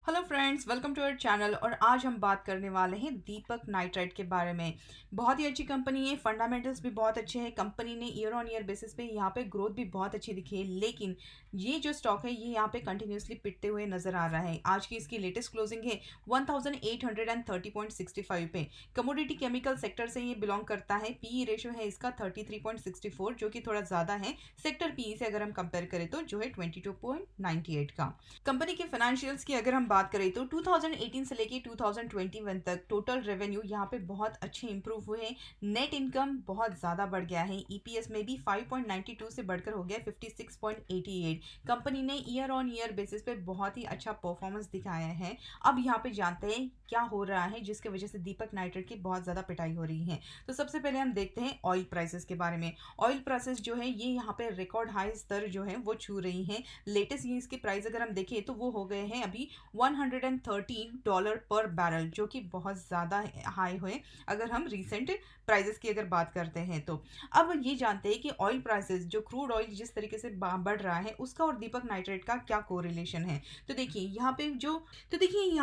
Hello friends, welcome to our channel. और आज हम बात करने वाले हैं दीपक नाइट्राइट के बारे में। बहुत ही अच्छी कंपनी है, फंडामेंटल्स भी बहुत अच्छे हैं। कंपनी ने ईयर ऑन ईयर बेसिस पे यहाँ पे ग्रोथ भी बहुत अच्छी दिखी है, लेकिन ये जो स्टॉक है ये यहाँ पे कंटिन्यूसली पिटते हुए नजर आ रहा है। आज की इसकी लेटेस्ट क्लोजिंग है 1830.65 पे। कमोडिटी केमिकल सेक्टर से ये बिलोंग करता है। पीई रेशियो है इसका 33.64, जो कि थोड़ा ज़्यादा है सेक्टर पीई से अगर हम कंपेयर करें तो, जो है 22.98 का। कंपनी के फाइनेंशियल्स की अगर हम बात करें तो 2018 से लेके 2021 तक टोटल रेवेन्यू यहाँ पे बहुत अच्छे इंप्रूव हुए हैं। नेट इनकम बहुत ज़्यादा बढ़ गया है। ईपीएस में भी 5.92 से बढ़कर हो गया 56.88। कंपनी ने ईयर ऑन ईयर बेसिस पे बहुत ही अच्छा परफॉर्मेंस दिखाया है। अब यहाँ पे जानते हैं क्या हो रहा है जिसकी वजह से दीपक नाइट्राइट की बहुत ज़्यादा पिटाई हो रही है। तो सबसे पहले हम देखते हैं ऑयल प्राइसेस के बारे में। ऑयल प्राइसेस जो है ये यहाँ पे रिकॉर्ड हाई स्तर जो है वो छू रही है। लेटेस्ट ये इसके प्राइस अगर हम देखें तो वो हो गए हैं अभी $113 पर बैरल, जो कि बहुत ज़्यादा हाई हुए अगर हम रिसेंट प्राइसेस की अगर बात करते हैं तो। अब ये जानते हैं कि ऑयल प्राइसेस, जो क्रूड ऑयल जिस तरीके से बढ़ रहा है, उसका और दीपक नाइट्राइट का क्या कोरिलेशन है। तो देखिए यहाँ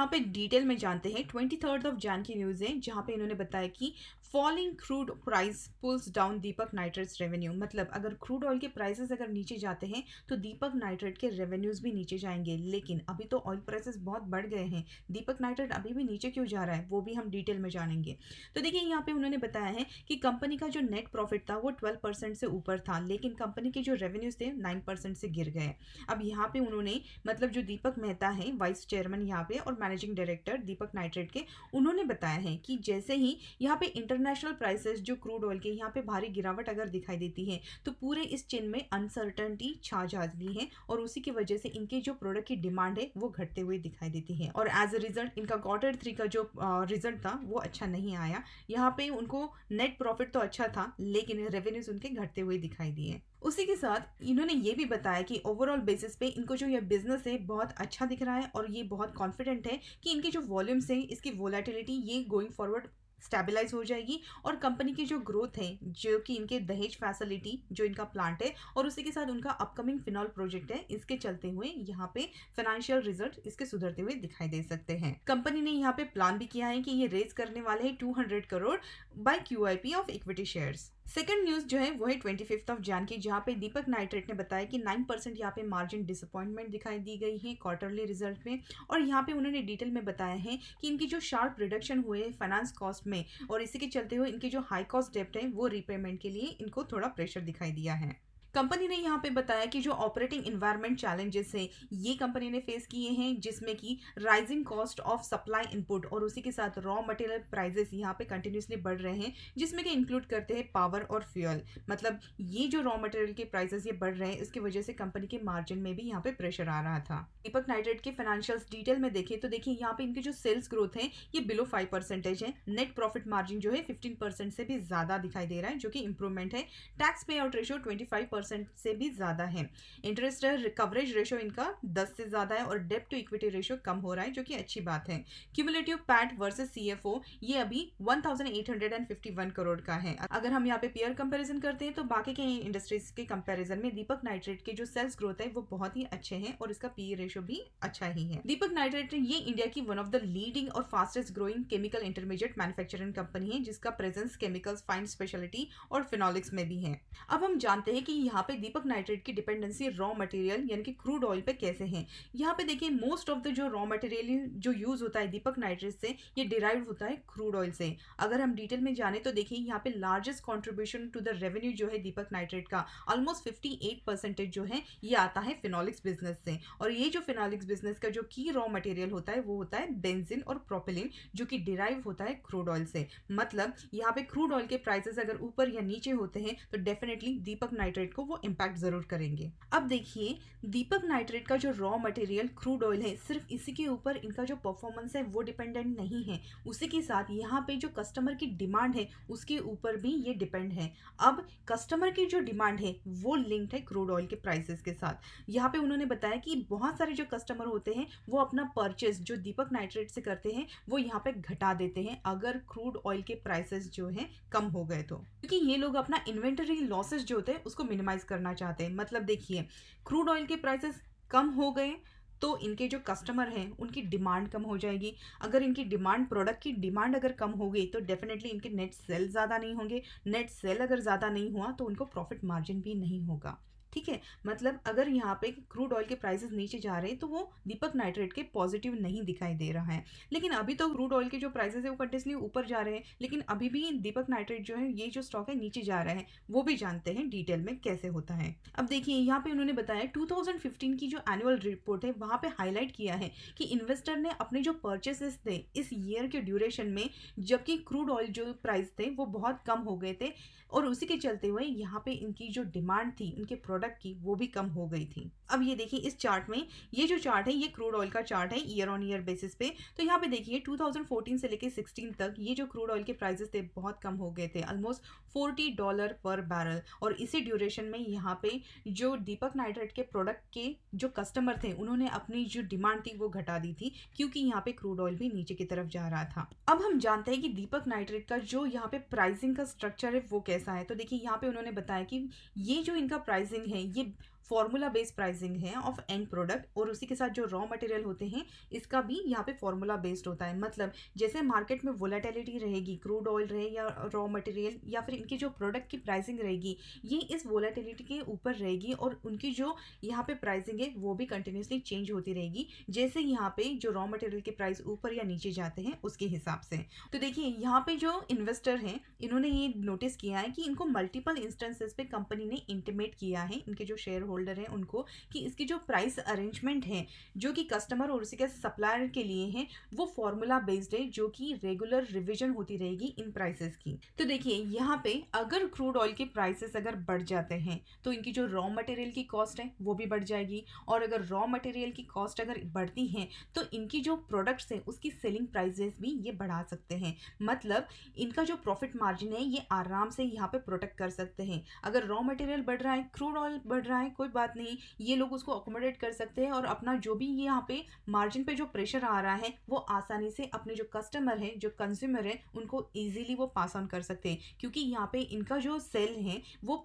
पे डिटेल में जानते हैं। 23 की न्यूज़ है जहाँ पे इन्होंने बताया कि falling crude price pulls down Deepak Nitrites revenue. मतलब अगर क्रूड ऑयल के प्राइसेस अगर नीचे जाते हैं तो दीपक नाइट्राइट के रेवेन्यूज भी नीचे जाएंगे। लेकिन अभी तो ऑयल प्राइसेस बहुत बढ़ गए हैं, दीपक नाइट्राइट अभी भी नीचे क्यों जा रहा है वो भी हम डिटेल में जानेंगे। तो देखिए यहाँ पे उन्होंने बताया है कि कंपनी का जो नेट प्रॉफिट था वो 12% से ऊपर था, लेकिन कंपनी के जो रेवेन्यूज थे 9% से गिर गए। अब यहाँ पे उन्होंने, मतलब जो दीपक मेहता है वाइस चेयरमैन यहाँ पे और मैनेजिंग डायरेक्टर दीपक नाइट्राइट के, उन्होंने बताया है कि जैसे ही यहाँ पे इंटरनेशनल प्राइसेस जो क्रूड ऑयल के यहाँ पे भारी गिरावट अगर दिखाई देती है तो पूरे इस चेन में अनसर्टनिटी छा जाती है और उसी की वजह से इनके जो प्रोडक्ट की डिमांड है वो घटते हुए दिखाई देती है। और एज अ रिजल्ट इनका Q3 का जो रिजल्ट था वो अच्छा नहीं आया। यहाँ पे उनको नेट प्रॉफिट तो अच्छा था लेकिन रेवेन्यूज उनके घटते हुए दिखाई दिए। उसी के साथ इन्होंने ये भी बताया कि ओवरऑल बेसिस पे इनको जो ये बिजनेस है बहुत अच्छा दिख रहा है और ये बहुत कॉन्फिडेंट है कि इनके जो वॉल्यूम्स हैं, इसकी वोलेटिलिटी ये गोइंग फॉरवर्ड स्टेबलाइज हो जाएगी। और कंपनी की जो ग्रोथ है, जो कि इनके दहेज फैसिलिटी जो इनका प्लांट है और उसी के साथ उनका अपकमिंग फिनॉल प्रोजेक्ट है, इसके चलते हुए यहाँ पे फाइनेंशियल रिजल्ट इसके सुधरते हुए दिखाई दे सकते हैं। कंपनी ने यहाँ पे प्लान भी किया है कि ये रेज करने वाले हैं 200 crore by QIP of equity shares. Second news जो है वो है 25 की, जहाँ पे दीपक नाइट्राइट ने बताया कि 9% यहाँ पे मार्जिन डिसअपॉइंटमेंट दिखाई दी गई है क्वार्टरली रिजल्ट में। और यहाँ पे उन्होंने डिटेल में बताया है कि इनकी जो शार्प रिडक्शन हुए फाइनेंस कॉस्ट में और इसी के चलते हुए इनके जो हाई कॉस्ट डेप्ट है वो रीपेमेंट के लिए इनको थोड़ा प्रेशर दिखाई दिया है। कंपनी ने यहाँ पे बताया कि जो ऑपरेटिंग इन्वायरमेंट चैलेंजेस हैं ये कंपनी ने फेस किए हैं, जिसमें कि rising cost of supply input और उसी के साथ रॉ मटेरियल प्राइसेस यहाँ पे कंटिन्यूसली बढ़ रहे हैं, जिसमें कि इंक्लूड करते हैं पावर और फ्यूल। मतलब ये जो रॉ मटेरियल के प्राइसेस ये बढ़ रहे हैं, इसकी वजह से कंपनी के मार्जिन में भी यहाँ पे प्रेशर आ रहा था। दीपक नाइट्राइट के फाइनेंशियल्स डिटेल में देखें तो देखिए यहाँ पे इनकी जो सेल्स ग्रोथ है ये बिलो 5% है। नेट प्रॉफिट मार्जिन जो है 15% से भी ज्यादा दिखाई दे रहा है, जो कि इंप्रूवमेंट है। टैक्स पे आउट रेशियो 25% से भी ज्यादा है। इंटरेस्ट कवरेज रेशियो इनका 10 से ज्यादा है और डेब्ट टू इक्विटी रेशियो कम हो रहा है, जो कि अच्छी बात है। क्यूमुलेटिव पैट वर्सेस CFO ये अभी 1851 करोड़ का है। अगर हम यहाँ पे पेयर कंपैरिजन करते हैं तो बाकी के इंडस्ट्रीज के कंपैरिजन में दीपक नाइट्राइट के जो सेल्स ग्रोथ है वो बहुत ही अच्छे हैं और इसका पीई रेशियो भी अच्छा ही है। दीपक नाइट्राइट ये इंडिया की वन ऑफ द लीडिंग और fastest growing chemical intermediate manufacturing company है, जिसका प्रेजेंस केमिकल्स, फाइन स्पेशलिटी और फिनोलिक्स में भी है। अब हम जानते हैं कि यहाँ पे दीपक नाइट्राइट की डिपेंडेंसी रॉ मटेरियल यानी कि क्रूड ऑयल पे कैसे है। यहाँ पे देखिए मोस्ट ऑफ द जो रॉ मटेरियल जो यूज होता है दीपक नाइट्राइट से, ये डिराइव होता है क्रूड ऑयल से। अगर हम डिटेल में जाने तो देखिए यहाँ पे largest contribution to the revenue जो है दीपक नाइट्राइट का ऑलमोस्ट 58% जो है ये आता है फिनोलिक्स बिजनेस से। और ये जो फिनोलिक्स बिजनेस का जो की रॉ मटेरियल होता है वो होता है बेंजीन और प्रोपिलीन, जो कि डिराइव होता है क्रूड ऑयल से। मतलब यहाँ पे क्रूड ऑयल के प्राइसेस अगर ऊपर या नीचे होते हैं तो डेफिनेटली दीपक नाइट्राइट को वो इम्पैक्ट जरूर करेंगे। अब देखिए दीपक नाइट्राइट का जो रॉ मटेरियल क्रूड ऑयल है, सिर्फ इसी के ऊपर इनका जो परफॉर्मेंस है वो डिपेंडेंट नहीं है, उसी के साथ यहाँ पे जो कस्टमर की डिमांड है उसके ऊपर भी ये डिपेंड है। अब कस्टमर की जो डिमांड है वो लिंक्ड है क्रूड ऑयल के प्राइसेस के साथ। यहाँ पे उन्होंने बताया कि बहुत सारे जो कस्टमर होते हैं वो अपना परचेज जो दीपक नाइट्राइट से करते हैं वो यहाँ पे घटा देते हैं अगर क्रूड ऑयल के प्राइसेस जो है कम हो गए तो, क्योंकि ये लोग अपना इन्वेंटरी लॉसेस जो होते हैं उसको मिनिमाइज करना चाहते हैं। मतलब देखिए क्रूड ऑयल के प्राइसेस कम हो गए तो इनके जो कस्टमर हैं उनकी डिमांड कम हो जाएगी। अगर इनकी डिमांड, प्रोडक्ट की डिमांड अगर कम हो गई तो डेफिनेटली इनके नेट सेल ज़्यादा नहीं होंगे। नेट सेल अगर ज़्यादा नहीं हुआ तो उनको प्रॉफिट मार्जिन भी नहीं होगा। ठीक है, मतलब अगर यहाँ पे क्रूड ऑयल के प्राइसेस नीचे जा रहे हैं तो वो दीपक नाइट्रेट के पॉजिटिव नहीं दिखाई दे रहा है। लेकिन अभी तो क्रूड ऑयल के जो प्राइसेस है वो कंटिन्यूसली ऊपर जा रहे हैं, लेकिन अभी भी दीपक नाइट्रेट जो है, ये जो स्टॉक है, नीचे जा रहा है। वो भी जानते हैं डिटेल में कैसे होता है। अब देखिए यहाँ पे उन्होंने बताया 2015 की जो एनुअल रिपोर्ट है वहाँ पे हाईलाइट किया है कि इन्वेस्टर ने अपने जो परचेसेस थे इस ईयर के ड्यूरेशन में, जबकि क्रूड ऑयल जो प्राइस थे वो बहुत कम हो गए थे, और उसी के चलते हुए यहाँ पे इनकी जो डिमांड थी उनके प्रोडक्ट की वो भी कम हो गई थी। अब ये देखिए इस चार्ट में, ये जो चार्ट है ये क्रूड ऑयल का चार्ट है ईयर ऑन ईयर बेसिस पे। तो यहाँ पे देखिए 2014 से लेके 16 तक ये जो क्रूड ऑयल के प्राइसेस थे बहुत कम हो गए थे, ऑलमोस्ट $40 पर बैरल। और इसी ड्यूरेशन में यहाँ पे जो दीपक नाइट्रेट के प्रोडक्ट के जो कस्टमर थे उन्होंने अपनी जो डिमांड थी वो घटा दी थी, क्योंकि यहाँ पे क्रूड ऑयल भी नीचे की तरफ जा रहा था। अब हम जानते हैं कि दीपक नाइट्रेट का जो यहाँ पे प्राइसिंग का स्ट्रक्चर है वो कैसा है। तो देखिए यहाँ पे उन्होंने बताया कि ये जो इनका प्राइसिंग है ये फॉर्मूला बेस्ड प्राइसिंग है ऑफ एंड प्रोडक्ट, और उसी के साथ जो रॉ मटेरियल होते हैं इसका भी यहाँ पे फॉर्मूला बेस्ड होता है। मतलब जैसे मार्केट में वोलेटिलिटी रहेगी, क्रूड ऑयल रहे या रॉ मटेरियल या फिर इनकी जो प्रोडक्ट की प्राइसिंग रहेगी, ये इस वोलेटिलिटी के ऊपर रहेगी, और उनकी जो यहाँ पे प्राइसिंग है वो भी कंटिन्यूसली चेंज होती रहेगी, जैसे यहाँ पे जो रॉ मटेरियल के प्राइस ऊपर या नीचे जाते हैं उसके हिसाब से। तो देखिए यहाँ पे जो इन्वेस्टर हैं इन्होंने ये नोटिस किया है कि इनको मल्टीपल इंस्टेंसेस पे कंपनी ने इंटीमेट किया है, इनके जो शेयर होल्डर हैं उनको, कि इसकी जो प्राइस अरेंजमेंट है जो कि कस्टमर और उसके सप्लायर के लिए है वो फॉर्मूला बेस्ड है, जो कि रेगुलर रिवीजन होती रहेगी इन प्राइसेस की। तो देखिए यहाँ पे अगर क्रूड ऑयल के प्राइसेस अगर बढ़ जाते हैं तो इनकी जो रॉ मटेरियल की कॉस्ट है वो भी बढ़ जाएगी, और अगर रॉ मटेरियल की कॉस्ट अगर बढ़ती है तो इनकी जो प्रोडक्ट्स हैं उसकी सेलिंग प्राइसेस भी ये बढ़ा सकते हैं। मतलब इनका जो प्रॉफिट मार्जिन है ये आराम से यहाँ पे प्रोटेक्ट कर सकते हैं। अगर रॉ मटेरियल बढ़ रहा है, क्रूड ऑयल बढ़ रहा है, कोई बात नहीं, ये लोग उसको अकोमोडेट कर सकते हैं, और अपना जो भी यहाँ पे मार्जिन पे जो प्रेशर आ रहा है वो आसानी से अपने जो कस्टमर है, जो कंज्यूमर है, उनको इजीली वो पास ऑन कर सकते हैं, क्योंकि यहाँ पे इनका जो सेल है वो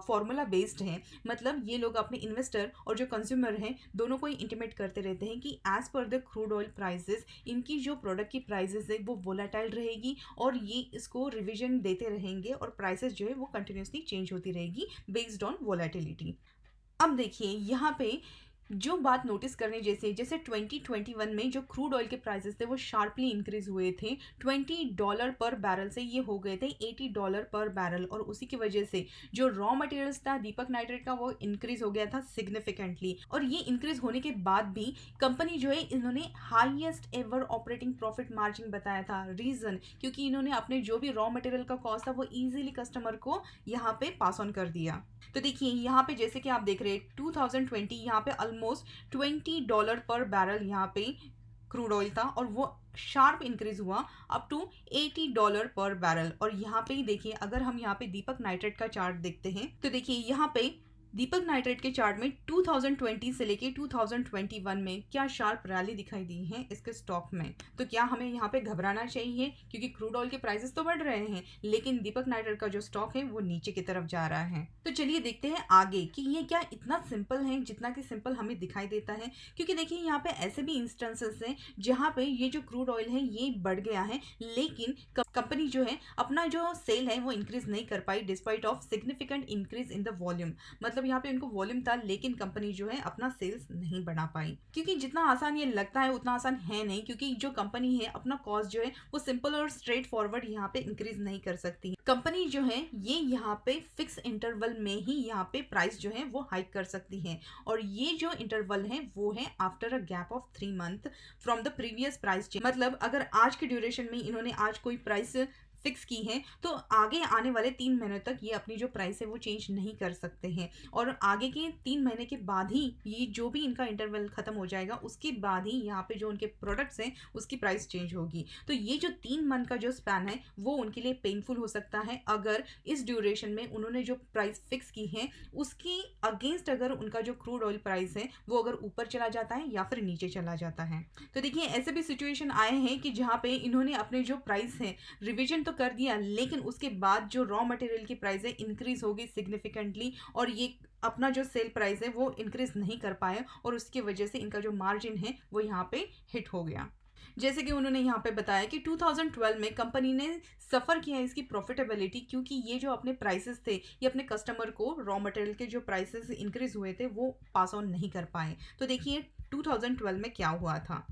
फॉर्मूला बेस्ड है। मतलब ये लोग अपने इन्वेस्टर और जो कंज्यूमर हैं दोनों को ही इंटीमेट करते रहते हैं कि as per the crude oil prices इनकी जो प्रोडक्ट की प्राइसेस है वो वोलेटाइल रहेगी, और ये इसको रिवीजन देते रहेंगे, और प्राइसेस जो है वो कंटिन्यूसली चेंज होती रहेगी बेस्ड ऑन वोलेटिलिटी। अब देखिए यहाँ पे जो बात नोटिस करने जैसे 2021 में जो क्रूड ऑयल के प्राइसेस थे वो शार्पली इंक्रीज हुए थे। $20 पर बैरल से ये हो गए थे $80 पर बैरल, और उसी की वजह से जो रॉ मटेरियल्स था दीपक नाइट्रेट का वो इंक्रीज हो गया था सिग्निफिकेंटली। और ये इंक्रीज होने के बाद भी कंपनी जो है इन्होंने highest ever operating profit margin बताया था। रीजन क्योंकि इन्होंने अपने जो भी रॉ मटेरियल का कॉस्ट था वो इजीली कस्टमर को यहाँ पे पास ऑन कर दिया। तो देखिए यहाँ पे जैसे कि आप देख रहे हैं 2020 यहाँ पे ऑलमोस्ट $20 पर बैरल यहाँ पे क्रूड ऑयल था, और वो शार्प इंक्रीज हुआ अप टू $80 पर बैरल। और यहाँ पे ही देखिए अगर हम यहाँ पे दीपक नाइट्रेट का चार्ट देखते हैं तो देखिए यहाँ पे दीपक नाइट्रेट के चार्ट में 2020 से लेके 2021 में क्या शार्प रैली दिखाई दी है इसके स्टॉक में। तो क्या हमें यहाँ पे घबराना चाहिए, क्योंकि क्रूड ऑयल के प्राइसेस तो बढ़ रहे हैं लेकिन दीपक नाइट्रेट का जो स्टॉक है वो नीचे की तरफ जा रहा है। तो चलिए देखते हैं आगे कि ये क्या इतना सिंपल है जितना कि सिंपल हमें दिखाई देता है, क्योंकि देखिए यहाँ पे ऐसे भी इंस्टेंसेस हैं जहाँ पे ये जो क्रूड ऑयल है ये बढ़ गया है, लेकिन कंपनी जो है अपना जो सेल है वो इंक्रीज नहीं कर पाई despite of significant increase in the volume. मतलब यहाँ पे उनको वॉल्यूम था लेकिन कंपनी जो है अपना सेल्स नहीं बढ़ा पाई, क्योंकि जितना आसान ये लगता है उतना आसान है नहीं, क्योंकि जो कंपनी है अपना कॉस्ट जो है वो सिंपल और स्ट्रेट फॉरवर्ड यहाँ पे इंक्रीज नहीं कर सकती। कंपनी जो है ये यहाँ पे फिक्स इंटरवल में ही यहाँ पे प्राइस जो है वो हाइक कर सकती है, और ये जो इंटरवल है वो है after a gap of 3 month from the previous price change. मतलब अगर आज के ड्यूरेशन में इन्होंने आज कोई प्राइस फिक्स की है तो आगे आने वाले 3 महीनों तक ये अपनी जो प्राइस है वो चेंज नहीं कर सकते हैं, और आगे के 3 महीने के बाद ही ये जो भी इनका इंटरवल खत्म हो जाएगा उसके बाद ही यहाँ पे जो उनके प्रोडक्ट्स हैं उसकी प्राइस चेंज होगी। तो ये जो 3 मंथ का जो स्पैन है वो उनके लिए पेनफुल हो सकता है अगर इस ड्यूरेशन में उन्होंने जो प्राइस फिक्स की है उसकी अगेंस्ट अगर उनका जो क्रूड ऑयल प्राइस है वो अगर ऊपर चला जाता है या फिर नीचे चला जाता है। तो देखिए ऐसे भी सिचुएशन आए हैं कि जहाँ पे इन्होंने अपने जो प्राइस है रिविजन तो कर दिया, लेकिन उसके बाद जो रॉ मटेरियल की प्राइस है इंक्रीज हो गई सिग्निफिकेंटली, और ये अपना जो सेल प्राइस है वो इंक्रीज नहीं कर पाए और उसकी वजह से इनका जो मार्जिन है वो यहाँ पे हिट हो गया। जैसे कि उन्होंने यहाँ पे बताया कि 2012 में कंपनी ने सफ़र किया इसकी प्रॉफिटेबिलिटी, क्योंकि ये जो अपने प्राइसेस थे ये अपने कस्टमर को रॉ मटेरियल के जो प्राइसेस इंक्रीज हुए थे वो पास ऑन नहीं कर पाए। तो देखिए 2012 में क्या हुआ था।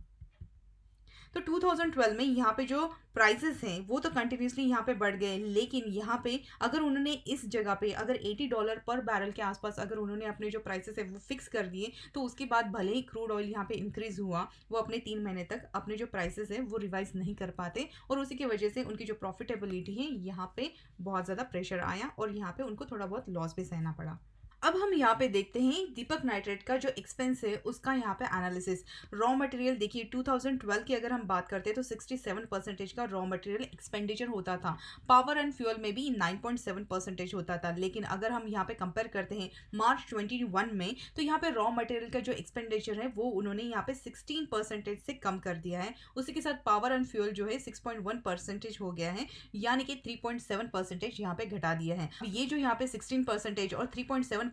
तो 2012 में यहाँ पे जो प्राइसेस हैं वो तो कंटिन्यूसली यहाँ पे बढ़ गए, लेकिन यहाँ पे अगर उन्होंने इस जगह पे अगर $80 पर बैरल के आसपास अगर उन्होंने अपने जो प्राइसेस है वो फिक्स कर दिए, तो उसके बाद भले ही क्रूड ऑयल यहाँ पे इंक्रीज हुआ, वो अपने 3 महीने तक अपने जो प्राइसेस है वो रिवाइज नहीं कर पाते और उसी की वजह से उनकी जो प्रॉफिटेबिलिटी है यहाँ पे बहुत ज़्यादा प्रेशर आया और यहाँ पे उनको थोड़ा बहुत लॉस भी सहना पड़ा। अब हम यहाँ पे देखते हैं दीपक नाइट्रेट का जो एक्सपेंस है उसका यहाँ पे एनालिसिस। रॉ मटेरियल देखिए 2012 की अगर हम बात करते हैं तो 67% का रॉ मटेरियल एक्सपेंडिचर होता था। पावर एंड फ्यूल में भी 9.7% होता था। लेकिन अगर हम यहाँ पे कंपेयर करते हैं मार्च 21 में, तो यहाँ पे रॉ मटेरियल का जो एक्सपेंडिचर है वो उन्होंने यहाँ पे 16% से कम कर दिया है। उसी के साथ पावर एंड फ्यूल जो है 6.1% हो गया है, यानी कि 3.7% यहाँ पे घटा दिया है। ये जो यहाँ पे 16% और 3.7%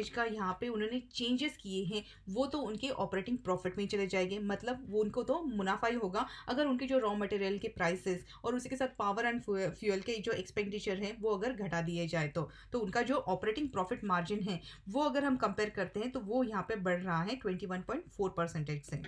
का यहाँ पे उन्होंने चेंजेस किए हैं वो तो उनके ऑपरेटिंग प्रॉफिट में चले जाएंगे, मतलब वो उनको तो मुनाफा ही होगा अगर उनके जो रॉ मटेरियल के प्राइसेस और उसके साथ पावर एंड फ्यूल के जो एक्सपेंडिचर है वो अगर घटा दिए जाए तो उनका जो ऑपरेटिंग प्रॉफिट मार्जिन है वो अगर हम कंपेयर करते हैं तो वो यहाँ पे बढ़ रहा है 21.4% से।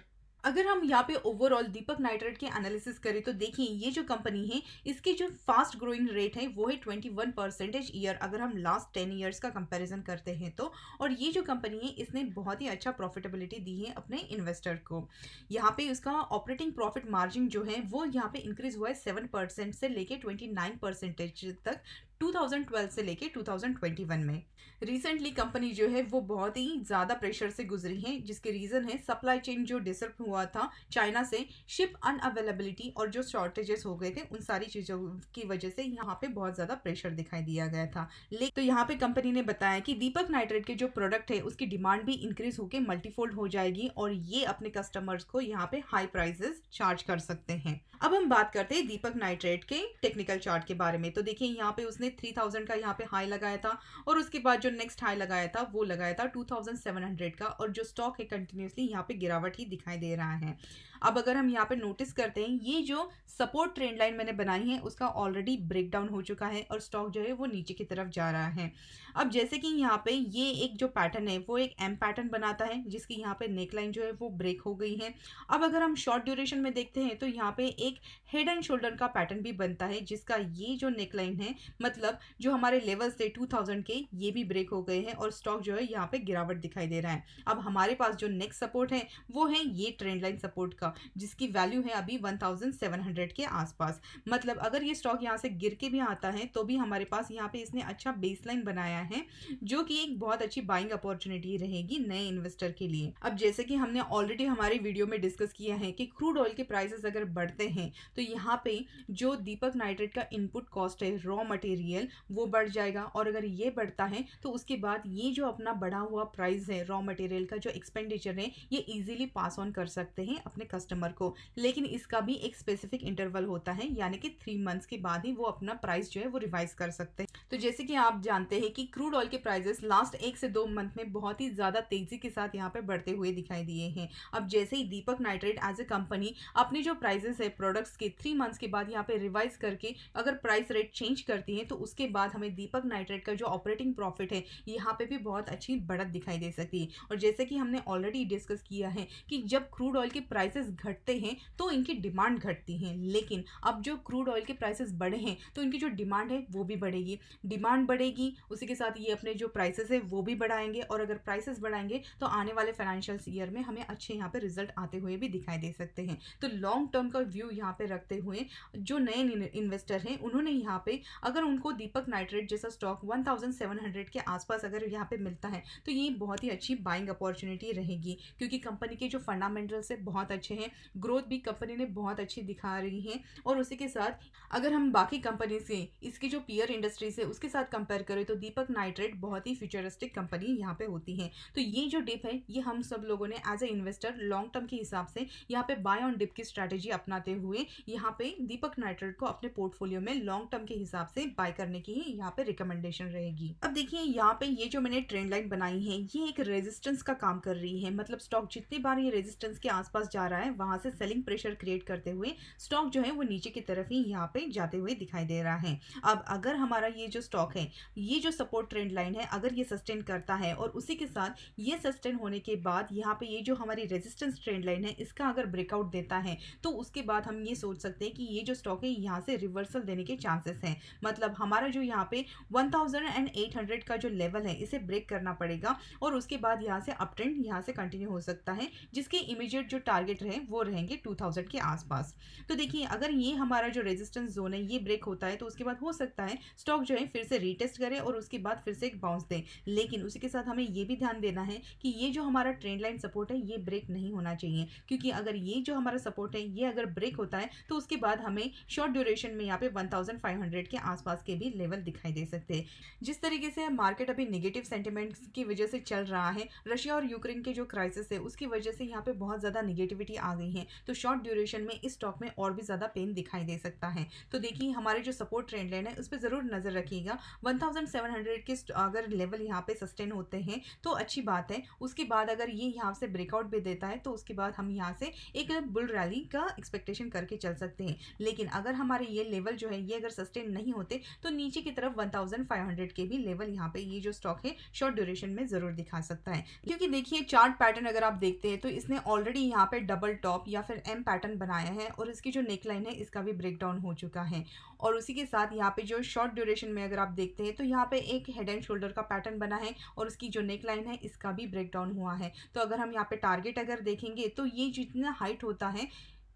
अगर हम यहाँ पे ओवरऑल दीपक नाइट्रेट के एनालिसिस करें तो देखिए ये जो कंपनी है इसकी जो फास्ट ग्रोइंग रेट है वो है 21% ईयर, अगर हम लास्ट 10 ईयर्स का कंपैरिजन करते हैं तो। और ये जो कंपनी है इसने बहुत ही अच्छा प्रॉफिटेबिलिटी दी है अपने इन्वेस्टर को। यहाँ पे उसका ऑपरेटिंग प्रॉफिट मार्जिन जो है वो यहाँ पे इंक्रीज हुआ है 7% से लेके 29% तक 2012 से लेके 2021 में। रिसेंटली कंपनी जो है वो बहुत ही ज़्यादा प्रेशर से गुजरी है, जिसके रीज़न है सप्लाई चेन जो डिसरप्ट हुआ था चाइना से, शिप अनअवेलेबिलिटी और जो शॉर्टेजेस हो गए थे उन सारी चीज़ों की वजह से यहाँ पे बहुत ज़्यादा प्रेशर दिखाई दिया गया था। लेकिन तो यहाँ पे कंपनी ने बताया कि दीपक नाइट्रेट के जो प्रोडक्ट है उसकी डिमांड भी इंक्रीज होकर मल्टीफोल्ड हो जाएगी और ये अपने कस्टमर्स को यहाँ पे हाई प्राइजेस चार्ज कर सकते हैं। अब हम बात करते हैं दीपक नाइट्रेट के टेक्निकल चार्ट के बारे में। तो देखिए यहाँ पे उसने 3000 का यहाँ पे हाई लगाया था और उसके बाद जो नेक्स्ट हाई लगाया था वो लगाया था 2700 का, और जो स्टॉक है कंटिन्यूसली यहाँ पे गिरावट ही दिखाई दे रहा है। अब अगर हम यहाँ पे नोटिस करते हैं ये जो सपोर्ट ट्रेंड लाइन मैंने बनाई है उसका ऑलरेडी ब्रेकडाउन हो चुका है और स्टॉक जो है वो नीचे की तरफ जा रहा है। अब जैसे कि यहाँ पे ये एक जो पैटर्न है वो एक एम पैटर्न बनाता है जिसकी यहाँ पे नेक लाइन जो है वो ब्रेक हो गई है। अब अगर हम शॉर्ट ड्यूरेशन में देखते हैं तो यहाँ पे एक हेड एंड शोल्डर का पैटर्न भी बनता है जिसका ये जो नेक लाइन है, मतलब जो हमारे लेवल्स थे 2000 के, ये भी ब्रेक हो गए हैं और स्टॉक जो है यहाँ पे गिरावट दिखाई दे रहा है। अब हमारे पास जो नेक्स्ट सपोर्ट है वो है ये ट्रेंड लाइन सपोर्ट का, जिसकी वैल्यू है अभी 1700 के आसपास। मतलब अगर ये स्टॉक यहाँ से गिर के भी आता है तो भी हमारे पास यहाँ पे इसने अच्छा बेसलाइन बनाया है जो कि एक बहुत अच्छी बाइंग अपॉर्चुनिटी रहेगी नए इन्वेस्टर के लिए। अब जैसे कि हमने ऑलरेडी हमारे वीडियो में डिस्कस किया है कि क्रूड ऑयल के प्राइसेस अगर बढ़ते हैं तो यहाँ पे जो दीपक नाइट्रेट का इनपुट कॉस्ट है रॉ मटेरियल वो बढ़ जाएगा, और अगर ये बढ़ता है तो उसके बाद ये जो अपना बढ़ा हुआ प्राइस है रॉ मटेरियल का जो एक्सपेंडिचर है ये इजीली पास ऑन कर सकते हैं अपने कस्टमर को। लेकिन इसका भी एक स्पेसिफिक इंटरवल होता है, यानी कि 3 मंथ्स के बाद ही वो अपना प्राइस जो है वो रिवाइज कर सकते हैं। तो जैसे कि आप जानते हैं कि क्रूड ऑयल के प्राइसेस लास्ट 1 से 2 मंथ में बहुत ही ज़्यादा तेज़ी के साथ यहाँ पे बढ़ते हुए दिखाई दिए हैं। अब जैसे ही दीपक नाइट्रेट एज ए कंपनी अपने जो प्राइसेस है प्रोडक्ट्स के 3 मंथ्स के बाद यहाँ पे रिवाइज करके अगर प्राइस रेट चेंज करती है तो उसके बाद हमें दीपक नाइट्रेट का जो ऑपरेटिंग प्रॉफिट है यहाँ पे भी बहुत अच्छी बढ़त दिखाई दे सकती है। और जैसे कि हमने ऑलरेडी डिस्कस किया है कि जब क्रूड ऑयल के प्राइसेस घटते हैं तो इनकी डिमांड घटती है, लेकिन अब जो क्रूड ऑयल के प्राइसेस बढ़े हैं तो इनकी जो डिमांड है वो भी बढ़ेगी। डिमांड बढ़ेगी, उसी के साथ ये अपने जो प्राइसेस है वो भी बढ़ाएंगे, और अगर प्राइसेस बढ़ाएंगे तो आने वाले फाइनेंशियल ईयर में हमें अच्छे यहाँ पे रिजल्ट आते हुए भी दिखाई दे सकते हैं। तो लॉन्ग टर्म का व्यू यहाँ पे रखते हुए जो नए इन्वेस्टर हैं उन्होंने यहाँ पे अगर उनको दीपक नाइट्रेट जैसा स्टॉक 1700 के आसपास अगर यहाँ पे मिलता है तो ये बहुत ही अच्छी बाइंग अपॉर्चुनिटी रहेगी, क्योंकि कंपनी के जो फंडामेंटल्स है बहुत अच्छे हैं, ग्रोथ भी कंपनी ने बहुत अच्छी दिखा रही है। और उसी के साथ अगर हम बाकी कंपनी से इसकी जो पीयर इंडस्ट्री से उसके साथ कंपेयर करें तो दीपक नाइट्रेट बहुत ही फ्यूचरिस्टिक कंपनी यहाँ पे होती है। तो ये जो डिप है ये हम सब लोगों ने as a investor long term के हिसाब से यहाँ पे बाय ऑन डिप की स्ट्रैटेजी अपनाते हुए यहाँ पे दीपक नाइट्रेट को अपने पोर्टफोलियो में लॉन्ग टर्म के हिसाब से बाय बाय करने की ही यहाँ पे रिकमेंडेशन रहेगी। अब देखिए यहाँ पे ये जो मैंने ट्रेंड लाइन बनाई है ये एक रेजिस्टेंस का काम कर रही है, मतलब स्टॉक जितनी बार ये रेजिस्टेंस के आसपास जा रहा है वहां से सेलिंग प्रेशर क्रिएट करते हुए स्टॉक जो है वो नीचे की तरफ ही यहाँ पे जाते हुए दिखाई दे रहा है। अब अगर हमारा ये जो स्टॉक है, ये जो सपोर्ट ट्रेंड लाइन है, अगर ये सस्टेन करता है और उसी के साथ ये सस्टेन होने के बाद यहाँ पे ये जो हमारी रेजिस्टेंस ट्रेंड लाइन है इसका अगर ब्रेकआउट देता है तो उसके बाद हम ये सोच सकते हैं कि ये जो स्टॉक है यहाँ से रिवर्सल देने के चांसेस हैं। मतलब हमारा जो यहाँ पे 1800 का जो लेवल है इसे ब्रेक करना पड़ेगा और उसके बाद यहाँ से अप ट्रेंड यहाँ से कंटिन्यू हो सकता है, जिसके इमीडिएट जो टारगेट रहे वो रहेंगे 2000 के आसपास। तो देखिए अगर ये हमारा जो रेजिस्टेंस जोन है ये ब्रेक होता है तो उसके बाद हो सकता है स्टॉक जो है फिर से रीटेस्ट करे और उसके बाद फिर से एक बाउंस दे। लेकिन उसी के साथ हमें ये भी ध्यान देना है कि ये जो हमारा ट्रेंड लाइन सपोर्ट है ये ब्रेक नहीं होना चाहिए, क्योंकि अगर ये जो हमारा सपोर्ट है ये अगर ब्रेक होता है तो उसके बाद हमें शॉर्ट ड्यूरेशन में यहाँ पे 1500 के आसपास के भी लेवल दिखाई दे सकते हैं। जिस तरीके से मार्केट अभी नेगेटिव सेंटिमेंट्स की वजह से चल रहा है, रशिया और यूक्रेन के जो क्राइसिस है उसकी वजह से यहाँ पे बहुत ज़्यादा नेगेटिविटी आ गई है, तो शॉर्ट ड्यूरेशन में इस स्टॉक में और भी ज़्यादा पेन दिखाई दे सकता है। तो देखिए हमारे जो सपोर्ट ट्रेंड लाइन है उस पर ज़रूर नज़र रखिएगा। 1700 के अगर लेवल यहाँ पे सस्टेन होते हैं तो अच्छी बात है, उसके बाद अगर ये यहाँ से ब्रेकआउट भी देता है तो उसके बाद हम यहाँ से एक बुल रैली का एक्सपेक्टेशन करके चल सकते हैं। लेकिन अगर हमारे ये लेवल जो है ये अगर सस्टेन नहीं होते तो नीचे की तरफ 1500 के भी लेवल यहाँ पे ये जो स्टॉक है शॉर्ट ड्यूरेशन में ज़रूर दिखा सकता है। क्योंकि देखिए चार्ट पैटर्न अगर आप देखते हैं तो इसने ऑलरेडी यहाँ पे डबल टॉप या फिर एम पैटर्न बनाया है और इसकी जो नेकलाइन है इसका भी ब्रेकडाउन हो चुका है। और उसी के साथ यहाँ पे जो शॉर्ट ड्यूरेशन में अगर आप देखते हैं तो यहाँ पे एक हेड एंड शोल्डर का पैटर्न बना है और उसकी जो नेकलाइन है इसका भी ब्रेकडाउन हुआ है। तो अगर हम यहाँ पे टारगेट अगर देखेंगे तो ये जितना हाइट होता है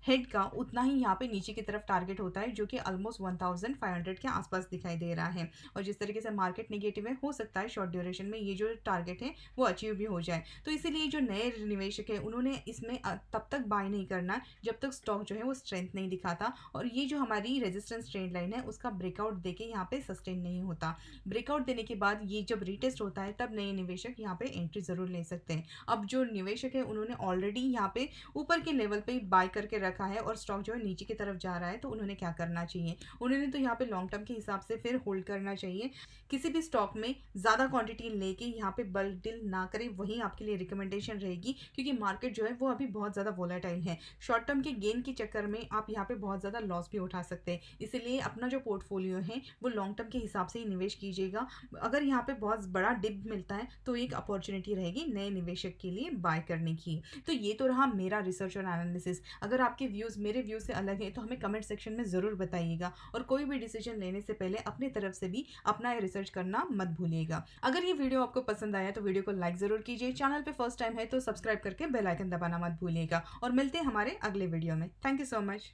हेड का उतना ही यहाँ पे नीचे की तरफ टारगेट होता है, जो कि ऑलमोस्ट 1500 के आसपास दिखाई दे रहा है। और जिस तरीके से मार्केट नेगेटिव है हो सकता है शॉर्ट ड्यूरेशन में ये जो टारगेट है वो अचीव भी हो जाए। तो इसीलिए जो नए निवेशक है उन्होंने इसमें तब तक बाय नहीं करना जब तक स्टॉक जो है वो स्ट्रेंथ नहीं दिखाता और ये जो हमारी रेजिस्टेंस ट्रेंड लाइन है उसका ब्रेकआउट देके यहाँ पे सस्टेन नहीं होता। ब्रेकआउट देने के बाद ये जब रीटेस्ट होता है तब नए निवेशक यहाँ पे एंट्री जरूर ले सकते हैं। अब जो निवेशक है उन्होंने ऑलरेडी यहाँ पे ऊपर के लेवल पे बाय करके रखा है और स्टॉक जो है नीचे की तरफ जा रहा है तो उन्होंने क्या करना चाहिए, उन्होंने तो यहाँ पे लॉन्ग टर्म के हिसाब से फिर होल्ड करना चाहिए। किसी भी स्टॉक में ज़्यादा क्वांटिटी लेके यहाँ पे बल्क डील ना करें, वही आपके लिए रिकमेंडेशन रहेगी, क्योंकि मार्केट जो है वो अभी बहुत ज़्यादा वोलेटाइल है। शॉर्ट टर्म के गेन के चक्कर में आप यहाँ पे बहुत ज़्यादा लॉस भी उठा सकते हैं, इसलिए अपना जो पोर्टफोलियो है वो लॉन्ग टर्म के हिसाब से ही निवेश कीजिएगा। अगर यहाँ पे बहुत बड़ा डिप मिलता है तो एक अपॉर्चुनिटी रहेगी नए निवेशक के लिए बाय करने की। तो ये तो रहा मेरा रिसर्च और एनालिसिस। अगर आपके व्यूज़ मेरे व्यू से अलग है तो हमें कमेंट सेक्शन में ज़रूर बताइएगा और कोई भी डिसीजन लेने से पहले अपनी तरफ से भी अपना रिसर्च करना मत भूलिएगा। अगर ये वीडियो आपको पसंद आया तो वीडियो को लाइक ज़रूर कीजिए, चैनल पे फर्स्ट टाइम है तो सब्सक्राइब करके बेल आइकन दबाना मत भूलिएगा और मिलते हैं हमारे अगले वीडियो में। Thank you so much.